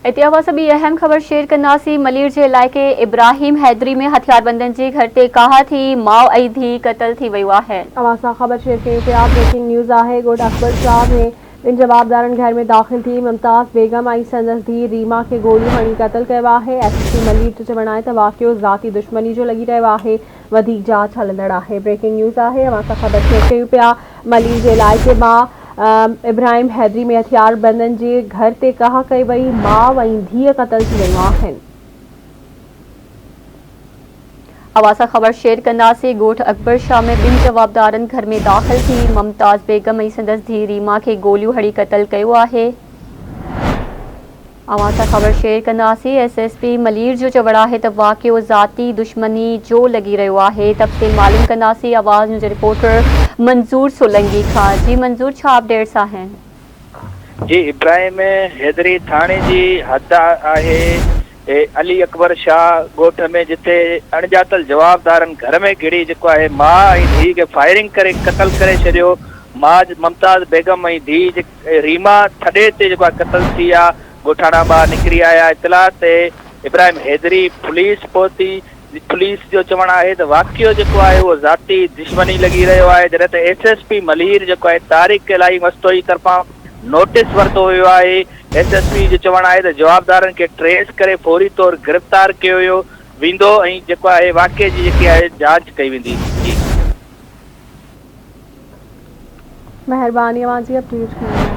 इतिहावा सभी अहम खबर शेयर कंदासीं। मलीर जे इलाइक़े इब्राहिम हैदरी में हथियारबंदनि जे घर ते काहा थी माउ ऐं धीउ क़तल थी वियो आहे। अवां खबर शेयर कयूं पिया। ब्रेकिंग न्यूज़ आहे। ॻोठ अकबर शाह में ॿिनि जवाबदारनि घर में दाख़िल थी मुमताज़ बेगम ऐं संदसि धीउ रीमा खे गोलियूं हणी क़तल कयो आहे। एसएसपी मलीर जो चवणु आहे त वाक़ियो ज़ाती दुश्मनी जो लॻी रहियो आहे। वधीक जांच हलंदड़ आहे। ब्रेकिंग न्यूज़ आहे। अवां खबर शेयर कयूं पिया। मलीर जे इलाइक़े मां इब्राहिम हैदरी में हथियारबंदनि जे घर ते काह कई वई। माउ ऐं धीउ क़तल थी वियूं आहिनि। अवां खबर शेयर कंदासीं। ॻोठ अकबर शाह में ॿिनि जवाबदारनि घर में दाख़िल थी मुमताज़ बेगम ऐं संदसि धीउ रीमा खे गोलियूं हणी क़तल कयो आहे। अवां सां ख़बर शेयर कंदासीं। एसएसपी मलीर जो चवणु आहे त वाक़ियो ज़ाती दुश्मनी जो लॻी रहियो आहे। तफ़सील मालूम कंदासीं आवाज़ न्यूज़ रिपोर्टर मंज़ूर सोलंकी खां। जी मंज़ूर, छा अपडेट्स आहिनि? जी, इब्राहिम हैदरी थाने जी हद आहे अली अकबर शाह ॻोठ में, जिथे अणॼातल जवाबदारनि घर में घिड़ी जेको आहे माउ ऐं धीउ खे फायरिंग करे क़तल करे छॾियो। माउ मुमताज़ बेगम ऐं धीउ रीमा थॾे ते जेको आहे क़तल थी आहे। ॻोठाणा ॿाहिरि निकिरी आया। इतलाह ते इब्राहिम हैदरी पुलिस पहुती। पुलिस जो चवणु आहे त वाक़ियो जेको आहे उहो ज़ाती दुश्मनी लॻी रहियो आहे। जॾहिं त एसएसपी मलीर जेको आहे तारिक इलाही मस्तोई तरफ़ां नोटिस वरितो वियो आहे। एसएसपी जो चवणु आहे त जवाबदारनि खे ट्रेस करे फौरी तौर गिरफ़्तार कयो वेंदो ऐं जेको आहे वाक़िए जी जेकी आहे जांच कई वेंदी। महिरबानी अवां जी अपडेट करण लाइ।